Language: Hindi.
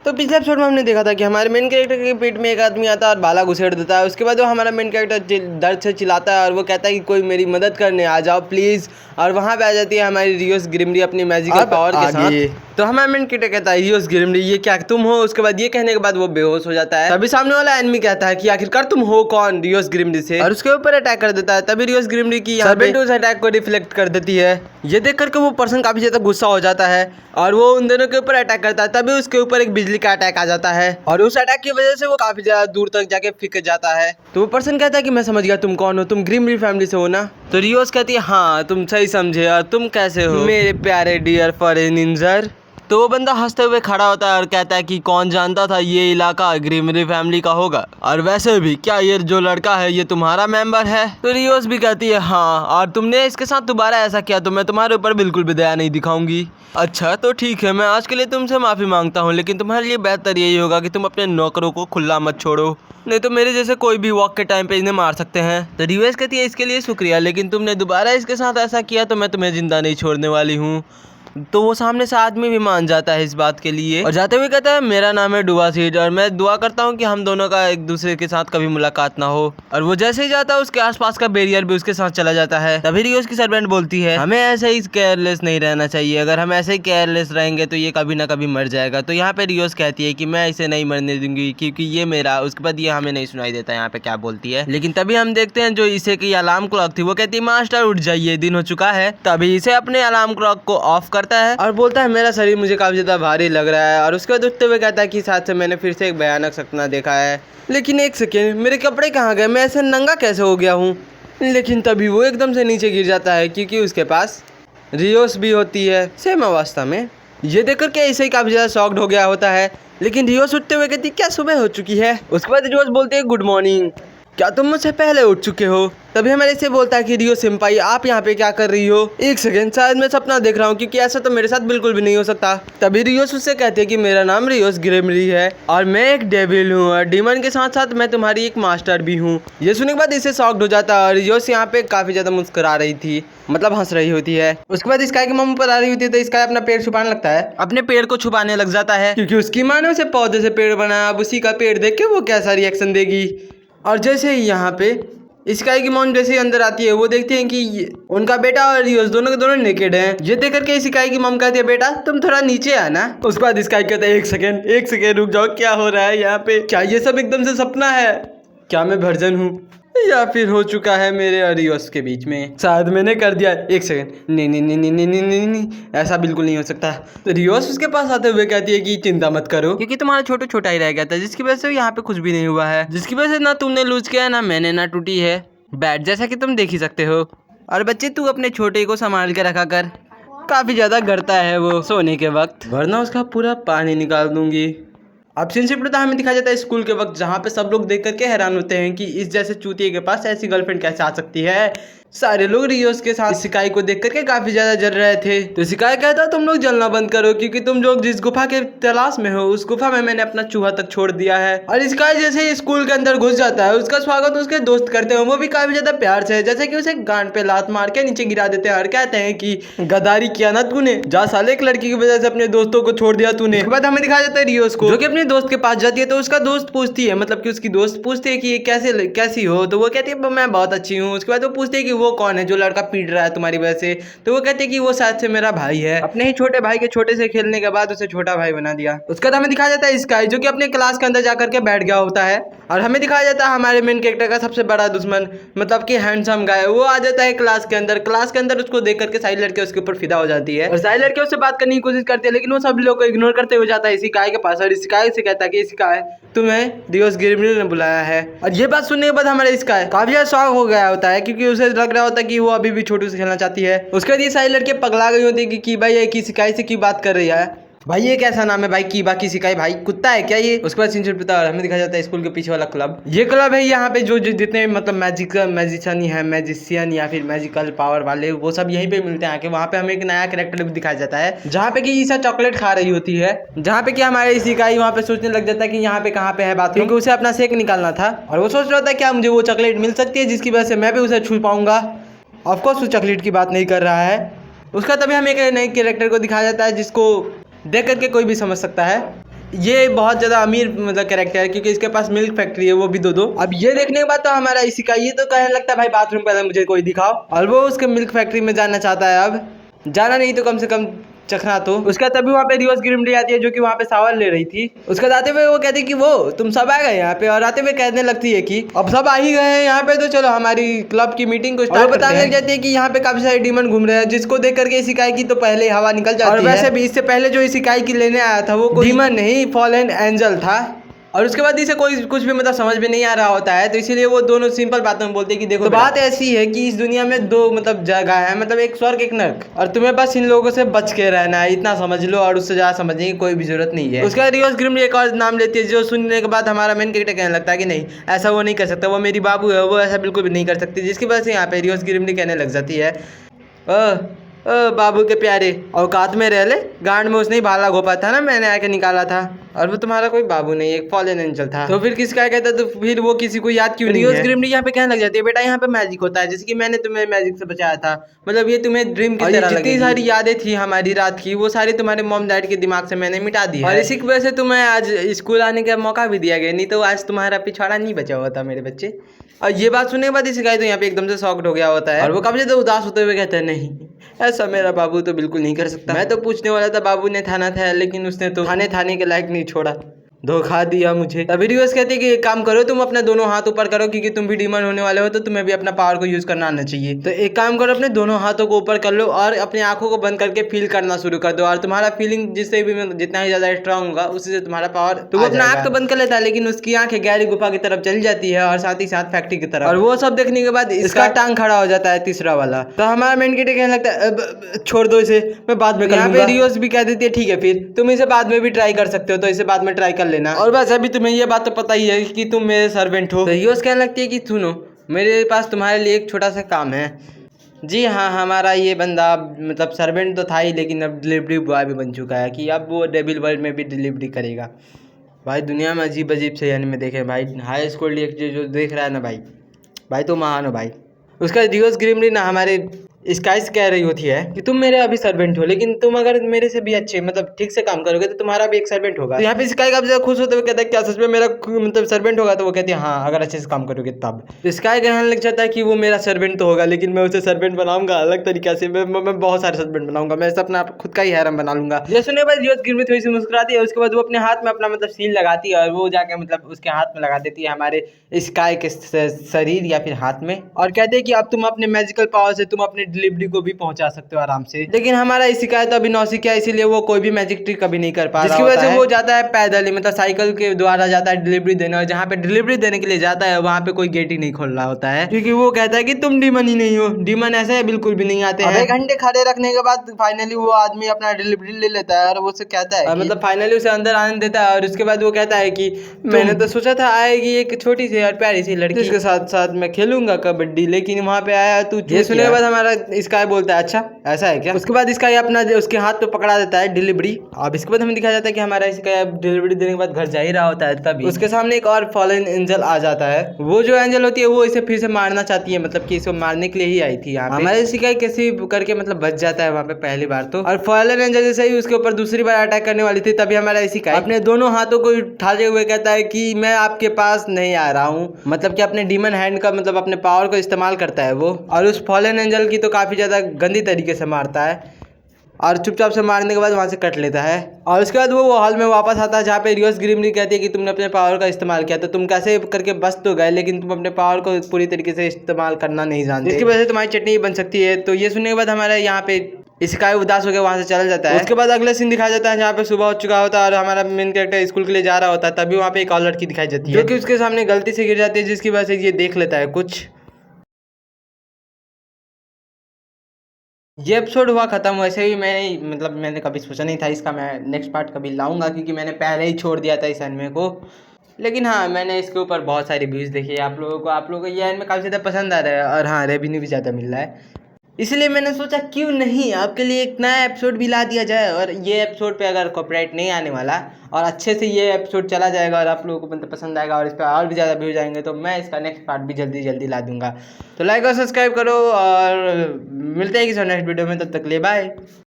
तो पिछले एपिसोड में हमने देखा था कि हमारे मेन कैरेक्टर के पेट में एक आदमी आता है और भाला घुसेड़ देता है। उसके बाद वो हमारा मेन कैरेक्टर दर्द से चिल्लाता है और वो कहता है कि कोई मेरी मदद करने आ जाओ प्लीज़। और वहाँ पे आ जाती है हमारी रियोस ग्रिमरी अपनी मैजिकल पावर के साथ। तो हमारा मेन कैरेक्टर कहता है रियोस ग्रिमरी ये क्या तुम हो? उसके बाद ये कहने के बाद वो बेहोश हो जाता है। तभी सामने वाला एनिमी कहता है कि आखिरकार तुम हो कौन रियोस ग्रिमरी से, और उसके ऊपर अटैक कर देता है। तभी रियोस ग्रिमरी की यहाँ पे उस अटैक को रिफ्लेक्ट कर देती है। ये देख करके वो पर्सन काफी ज्यादा गुस्सा हो जाता है और वो उन दोनों के ऊपर अटैक करता है। तभी उसके ऊपर एक बिजली का अटैक आ जाता है और उस अटैक की वजह से वो काफी ज्यादा दूर तक जाके फिक जाता है। तो वो पर्सन कहता है कि मैं समझ गया तुम कौन हो, तुम ग्रिमरी फैमिली से हो ना? तो रियोस कहती है हाँ तुम सही समझे, और तुम कैसे हो मेरे प्यारे डियर फॉरेनिंजर? तो वो बंदा हंसते हुए खड़ा होता है और कहता है कि कौन जानता था ये इलाका ग्रिमरी फैमिली का होगा, और वैसे भी क्या ये जो लड़का है ये तुम्हारा मेंबर है? तो रियोस भी कहती है हाँ, और तुमने इसके साथ दोबारा ऐसा किया तो मैं तुम्हारे ऊपर बिल्कुल भी दया नहीं दिखाऊंगी। अच्छा तो ठीक है, मैं आज के लिए तुमसे माफ़ी मांगता हूँ, लेकिन तुम्हारे लिए बेहतर यही होगा कि तुम अपने नौकरों को खुला मत छोड़ो, नहीं तो मेरे जैसे कोई भी वॉक के टाइम पे इन्हें मार सकते हैं। तो रियोस कहती है इसके लिए शुक्रिया, लेकिन तुमने दोबारा इसके साथ ऐसा किया तो मैं तुम्हें जिंदा नहीं छोड़ने वाली हूँ। तो वो सामने से आदमी भी मान जाता है इस बात के लिए और जाते हुए कहता है मेरा नाम है डुवासीड और मैं दुआ करता हूँ कि हम दोनों का एक दूसरे के साथ कभी मुलाकात ना हो। और वो जैसे ही जाता है उसके आसपास का बैरियर भी उसके साथ चला जाता है। तभी रियोस की सर्वेंट बोलती है हमें ऐसे ही केयरलेस नहीं रहना चाहिए, अगर हम ऐसे ही केयरलेस रहेंगे तो ये कभी ना कभी मर जाएगा। तो यहाँ पे रियोस कहती है कि मैं इसे नहीं मरने दूंगी क्योंकि ये मेरा। उसके बाद ये हमें नहीं सुनाई देता यहाँ पे क्या बोलती है, लेकिन तभी हम देखते हैं जो इसे की अलार्म क्लॉक थी वो कहती है मास्टर उठ जाइए दिन हो चुका है। तभी इसे अपने अलार्म क्लॉक को ऑफ करता है और बोलता है मेरा शरीर मुझे काफी ज्यादा भारी लग रहा है। और उसके बाद उठते हुए कहता है कि साथ से मैंने फिर से एक भयानक सपना देखा है, लेकिन एक सेकेंड मेरे कपड़े कहाँ गए, मैं ऐसे नंगा कैसे हो गया हूँ? लेकिन तभी वो एकदम से नीचे गिर जाता है क्योंकि उसके पास रियोस भी होती है सेम अवस्था में। ये देख कर के ऐसे ही काफी ज्यादा शॉक्ड हो गया होता है, लेकिन रियोस उठते हुए कहती क्या सुबह हो चुकी है? उसके बाद रियोस बोलते है गुड मॉर्निंग, क्या तुम मुझसे पहले उठ चुके हो? तभी हमारे से बोलता है कि रियो सिम्पाई आप यहाँ पे क्या कर रही हो? एक सेकंड शायद मैं सपना देख रहा हूँ क्योंकि ऐसा तो मेरे साथ बिल्कुल भी नहीं हो सकता। तभी रियोस उससे कहते हैं कि मेरा नाम रियोस ग्रिमरी है और मैं एक डेविल हूँ और डीमन के साथ साथ मैं तुम्हारी एक मास्टर भी हूँ। ये सुनने के बाद इसे शॉक्ड हो जाता है और रियोस यहाँ पे काफी ज्यादा मुस्कुरा रही थी, मतलब हंस रही होती है। उसके बाद स्काई की मम्मी पर आ रही होती है तो स्काई अपना पेड़ छुपाने लगता है, अपने पेड़ को छुपाने लग जाता है क्योंकि उसकी माँ ने उसे पौधे से पेड़ बनाया। अब उसी का पेड़ देख के वो कैसा रिएक्शन देगी। और जैसे ही यहाँ पे स्काई की मॉम जैसे ही अंदर आती है वो देखते हैं कि उनका बेटा और रियोस दोनों के दोनों नेकेड हैं। ये देख करके स्काई की मॉम कहती है बेटा तुम थोड़ा नीचे आना। उसके बाद स्काई कहता है एक सेकेंड रुक जाओ, क्या हो रहा है यहाँ पे? क्या ये सब एकदम से सपना है? क्या मैं वर्जन हूँ या फिर हो चुका है मेरे और रियोस के बीच में? शायद मैंने कर दिया। एक सेकेंड, नहीं नहीं नहीं नहीं नहीं नहीं नहीं नहीं, ऐसा बिल्कुल नहीं हो सकता। तो रियोस उसके पास आते हुए कहती है कि चिंता मत करो क्योंकि तुम्हारा छोटा ही रह गया था, जिसकी वजह से यहाँ पे कुछ भी नहीं हुआ है, जिसकी वजह से ना तुमने लूज किया ना मैंने ना टूटी है बैट, जैसा कि तुम देख ही सकते हो। और बच्चे तू अपने छोटे को संभाल के रखा कर, काफी ज्यादा गड़ता है वो सोने के वक्त, वरना उसका पूरा पानी निकाल दूंगी। अब सीन शिफ्ट हमें दिखाया जाता है स्कूल के वक्त, जहाँ पे सब लोग देख करके हैरान होते हैं कि इस जैसे चूतिए के पास ऐसी गर्लफ्रेंड कैसे आ सकती है। सारे लोग रियोस के साथ सिकाई को देख करके काफी ज्यादा जल रहे थे। तो सिकाई कहता तुम लोग जलना बंद करो क्योंकि तुम लोग जिस गुफा के तलाश में हो उस गुफा में मैंने अपना चूहा तक छोड़ दिया है। और सिकाई जैसे ही स्कूल के अंदर घुस जाता है उसका स्वागत उसके दोस्त करते हैं, वो भी काफी ज्यादा प्यार से, जैसे कि उसे गांड पे लात मार के नीचे गिरा देते हैं और कहते हैं कि गद्दारी किया ना तूने, जा साले एक लड़की की वजह से अपने दोस्तों को छोड़ दिया तूने। उसके बाद हमें दिखाया जाता है रियोस को जो कि अपने दोस्त के पास जाती है। तो उसका दोस्त पूछती है, मतलब कि उसकी दोस्त पूछती है कि कैसी हो? तो वो कहती है मैं बहुत अच्छी हूँ। उसके बाद वो पूछती है कि वो कौन है जो लड़का पीट रहा है तुम्हारी वजह से? तो वो कहते हैं कि वो शायद से मेरा भाई है। अपने ही छोटे भाई के छोटे से खेलने के बाद उसे छोटा भाई बना दिया। उसके बाद हमें दिखाया जाता है स्काई जो कि अपने क्लास के अंदर जाकर के बैठ गया होता है और हमें दिखाया जाता है हमारे मेन कैरेक्टर का सबसे बड़ा दुश्मन, मतलब कि हैंडसम गाय, वो आ जाता है क्लास के अंदर उसको देख करके सारी लड़कियां उसके ऊपर फिदा हो जाती है और सारी लड़कियां उससे बात करने की कोशिश करती है, लेकिन वो सभी लोग को इग्नोर करते हुए जाता है स्काई के पास और स्काई से कहता है कि स्काई तुम्हें रियोस ग्रिमरी ने बुलाया है। और ये बात सुनने के बाद हमारे स्काई काफी ज्यादा शॉक हो गया होता है क्योंकि उसे लग रहा होता है कि वो अभी भी छोटू से खेलना चाहती है। उसके बाद ये सारी लड़के पगला गई होती है कि भाई ये की सिकाई से क्यों बात कर रही है, भाई ये कैसा नाम है भाई की बाकी सिकाई, भाई कुत्ता है क्या ये? उसके बाद सीन पता हमें दिखाया जाता है स्कूल के पीछे वाला क्लब। ये क्लब है यहाँ पे जो जितने मतलब मैजिशियन या फिर मैजिकल पावर वाले वो सब यहीं पे मिलते हैं आके। वहाँ पे हमें एक नया कैरेक्टर भी दिखाया जाता है जहाँ पे कि ईसा चॉकलेट खा रही होती है, जहाँ पे कि हमारे सिकाई वहाँ पे सोचने लग जाता है कि यहाँ पे कहाँ पे है बात, क्योंकि उसे अपना शेक निकालना था और वो सोच रहा था क्या मुझे वो चॉकलेट मिल सकती है जिसकी वजह से मैं भी उसे छू पाऊंगा। ऑफकोर्स उस चॉकलेट की बात नहीं कर रहा है उसका। तभी हमें एक नए कैरेक्टर को दिखाया जाता है जिसको देख करके कोई भी समझ सकता है ये बहुत ज़्यादा अमीर मतलब कैरेक्टर है क्योंकि इसके पास मिल्क फैक्ट्री है, वो भी दो। अब ये देखने के बाद तो हमारा इसी का ये तो कहने लगता है भाई बाथरूम पहले मुझे कोई दिखाओ, और वो उसके मिल्क फैक्ट्री में जाना चाहता है। अब जाना नहीं तो कम से कम चखना तो। उसका तभी वहाँ पे रियोस ग्रिमली आती है जो कि वहाँ पे शावर ले रही थी। उसका आते हुए वो कहती है कि वो तुम सब आ गए यहाँ पे, और आते हुए कहने लगती है कि अब सब आ ही गए हैं यहाँ पे तो चलो हमारी क्लब की मीटिंग को स्टार्ट बताने लग जाती है कि यहाँ पे काफी सारे डीमन घूम रहे हैं, जिसको देख करके इसिकाई की तो पहले हवा निकल जाती है। और वैसे भी इससे पहले जो इसिकाई की लेने आया था वो कोई डीमन नहीं फॉलन एंजल था, और उसके बाद इसे कोई कुछ भी मतलब समझ में नहीं आ रहा होता है, तो इसीलिए वो दोनों सिंपल बातों में बोलते हैं कि देखो तो बात ऐसी है कि इस दुनिया में दो मतलब जगह है, मतलब एक स्वर्ग एक नर्क, और तुम्हें बस इन लोगों से बच के रहना है, इतना समझ लो, और उससे ज़्यादा समझने की कोई भी जरूरत नहीं है। उसके बाद रियोस ग्रिमली एक और नाम लेती है जो सुनने के बाद हमारा मेन कैरेक्टर कहने लगता है कि नहीं ऐसा वो नहीं कर सकता, वो मेरी बाबू है, वो ऐसा बिल्कुल भी नहीं कर सकती, जिसकी वजह से यहाँ पे रियोस ग्रिमली कहने लग जाती है बाबू के प्यारे औकात में रह ले, गांड में उसने ही भाला घोपा था ना, मैंने आके निकाला था, और वो तुम्हारा कोई बाबू नहीं एक फॉलन एंजल था, तो फिर किसका कहता तो फिर वो किसी को याद क्यों नहीं है। ग्रिमली यहाँ पे कहने लग जाती है बेटा यहाँ पे मैजिक होता है, जैसे कि मैंने तुम्हें मैजिक से बचाया था, मतलब ये तुम्हें ड्रीम की तरह जितनी सारी यादें थी हमारी रात की वो सारी तुम्हारे मॉम डैड के दिमाग से मैंने मिटा दी और इसी की वजह से तुम्हें आज स्कूल आने का मौका भी दिया गया, नहीं तो आज तुम्हारा पिछवाड़ा नहीं बचा हुआ था मेरे बच्चे। और ये बात सुनने के बाद इसी तो यहाँ पे एकदम से शॉक्ड हो गया होता है, और वो काफी ज्यादा उदास होते हुए कहते हैं नहीं ऐसा मेरा बाबू तो बिल्कुल नहीं कर सकता। मैं तो पूछने वाला था बाबू ने थाना था, लेकिन उसने तो थाने के लायक नहीं छोड़ा, धोखा दिया मुझे। तभी रियोस कहते हैं कि एक काम करो तुम अपने दोनों हाथ ऊपर करो, क्योंकि तुम भी डीमन होने वाले हो तो तुम्हें भी अपना पावर को यूज करना आना चाहिए। तो एक काम करो अपने दोनों हाथों को ऊपर कर लो और अपनी आंखों को बंद करके फील करना शुरू कर दो, और तुम्हारा फीलिंग जिससे भी जितना ही ज्यादा स्ट्रांग होगा उसी से तुम्हारा पावर। तुम अपना आंख तो बंद कर लेता है लेकिन उसकी आंखें गहरी गुफा की तरफ चली जाती है और साथ ही साथ फैक्ट्री की तरफ, और वो सब देखने के बाद इसका टांग खड़ा हो जाता है तीसरा वाला। तो हमारा मेन कैरेक्टर कहने लगता है छोड़ दो इसे, मैं बाद में यहाँ पे रियोस भी कह देती है ठीक है फिर तुम इसे बाद में भी ट्राई कर सकते हो, तो इसे बाद में ट्राई कर लेना, और बस अभी तुम्हें ये बात तो पता ही है कि तुम मेरे सर्वेंट हो। तो रियोस कहने लगती है कि सुनो मेरे पास तुम्हारे लिए एक छोटा सा काम है। जी हाँ, हमारा ये बंदा मतलब सर्वेंट तो था ही लेकिन अब डिलीवरी बॉय भी बन चुका है कि अब वो डेविल वर्ल्ड में भी डिलीवरी करेगा। भाई दुनिया में अजीब अजीब से यानी में देखे भाई, हाई स्कूल जो देख रहा है ना भाई तो महान हो भाई। उसका रियोस ग्रिमली ना हमारे स्काइस कह रही होती है कि तुम मेरे अभी सर्वेंट हो, लेकिन तुम अगर मेरे से भी अच्छे मतलब ठीक से काम करोगे तो तुम्हारा भी एक सर्वेंट होगा। तो यहाँ पे स्काई काफी ज्यादा खुश होते हुए कहता है क्या सच में मेरा मतलब सर्वेंट होगा, तो वो कहती है हाँ अगर अच्छे से काम करोगे तब। तो स्काई कहने लग जाता है कि वो मेरा सर्वेंट तो होगा लेकिन मैं उसे सर्वेंट बनाऊंगा अलग तरीके से, मैं बहुत सारे सर्वेंट बनाऊंगा, मैं अपना खुद का ही हैरम बना लूंगा। ये सुनने के बाद रियोस ग्रिमली थोड़ी सी मुस्कुराती है, उसके बाद वो अपने हाथ में अपना मतलब सील लगाती है और वो जाके मतलब उसके हाथ में लगा देती है हमारे स्काई के शरीर या फिर हाथ में, और कहते हैं कि अब तुम अपने मैजिकल पावर से तुम अपनी डिलीवरी को भी पहुंचा सकते हो आराम से। लेकिन हमारा इस शिकायत अभी नौसिखिया इसीलिए वो कोई भी मैजिक ट्रिक कभी नहीं कर पा रहा, जिसकी वजह से वो जाता है पैदल ही मतलब साइकिल के द्वारा जाता है डिलीवरी देने, और जहाँ पे डिलीवरी देने के लिए जाता है वहाँ पे कोई गेट ही नहीं खोल रहा होता है क्योंकि वो कहता है कि तुम डीमन ही नहीं हो। डीमन ऐसे है बिल्कुल भी नहीं आते हैं। 1 घंटे खड़े रखने के बाद फाइनली वो आदमी अपना डिलीवरी ले लेता है और वो उसे कहता है मतलब फाइनली उसे अंदर आने देता है, और उसके बाद वो कहता है कि मैंने तो सोचा था आएगी एक छोटी सी और प्यारी सी लड़की जिसके साथ साथ मैं खेलूंगा कबड्डी, लेकिन वहाँ पे आया तू। ये सुनने के बाद हमारा स्काई बोलता है अच्छा ऐसा है क्या। उसके बाद स्काई अपना उसके हाथ पे पकड़ा देता है डिलीवरी। अब इसके बाद हमें दिखाया जाता है कि हमारा स्काई डिलीवरी देने के बाद घर जा ही रहा होता है, तभी उसके सामने एक और फॉलन एंजल आ जाता है। वो जो एंजल होती है वो इसे फिर से मारना चाहती है, मतलब कि इसको मारने के लिए ही आई थी यहाँ पे। हमारे स्काई कैसे करके मतलब बच जाता है वहाँ पे पहली बार तो, और फॉलन एंजल जैसे ही उसके ऊपर दूसरी बार अटैक करने वाली थी तभी हमारा स्काई अपने दोनों हाथों को उठाते हुए कहता है कि मैं आपके पास नहीं आ रहा हूँ, मतलब कि अपने डीमन हैंड का मतलब अपने पावर को इस्तेमाल करता है वो, और उस फॉलन एंजल की तो काफी ज्यादा गंदी तरीके से मारता है और चुपचाप से मारने के बाद वहाँ से कट लेता है। और उसके बाद वो हॉल में वापस आता है जहाँ पे रियोस ग्रिमली कहती है कि तुमने अपने पावर का इस्तेमाल किया तो तुम कैसे करके बच तो गए, लेकिन तुम अपने पावर को पूरी तरीके से इस्तेमाल करना नहीं जानते, जिसकी वजह से तुम्हारी चटनी बन सकती है। तो ये सुनने के बाद हमारे यहाँ पे स्काई उदास होकर वहाँ से चला जाता है। उसके बाद अगला सीन दिखाया जाता है जहाँ पे सुबह हो चुका होता है और हमारा मेन कैरेक्टर स्कूल के लिए जा रहा होता है, तभी वहाँ पे एक और लड़की दिखाई जाती है जो कि उसके सामने गलती से गिर जाती है, जिसकी वजह से ये देख लेता है कुछ। ये एपिसोड हुआ खत्म। वैसे भी मैंने कभी सोचा नहीं था इसका मैं नेक्स्ट पार्ट कभी लाऊंगा, क्योंकि मैंने पहले ही छोड़ दिया था इस एनिमे को। लेकिन हाँ मैंने इसके ऊपर बहुत सारे व्यूज़ देखे, आप लोगों को ये एनिमे काफ़ी ज़्यादा पसंद आ रहा है और हाँ रेवेन्यू भी ज़्यादा मिल रहा है, इसलिए मैंने सोचा क्यों नहीं आपके लिए एक नया एपिसोड भी ला दिया जाए। और ये एपिसोड पे अगर कॉपीराइट नहीं आने वाला और अच्छे से ये एपिसोड चला जाएगा और आप लोगों को मतलब पसंद आएगा और इस पर और भी ज़्यादा व्यूज आएंगे तो मैं इसका नेक्स्ट पार्ट भी जल्दी ला दूंगा। तो लाइक और सब्सक्राइब करो और मिलते हैं किसी नेक्स्ट वीडियो में, तब तक ले बाय।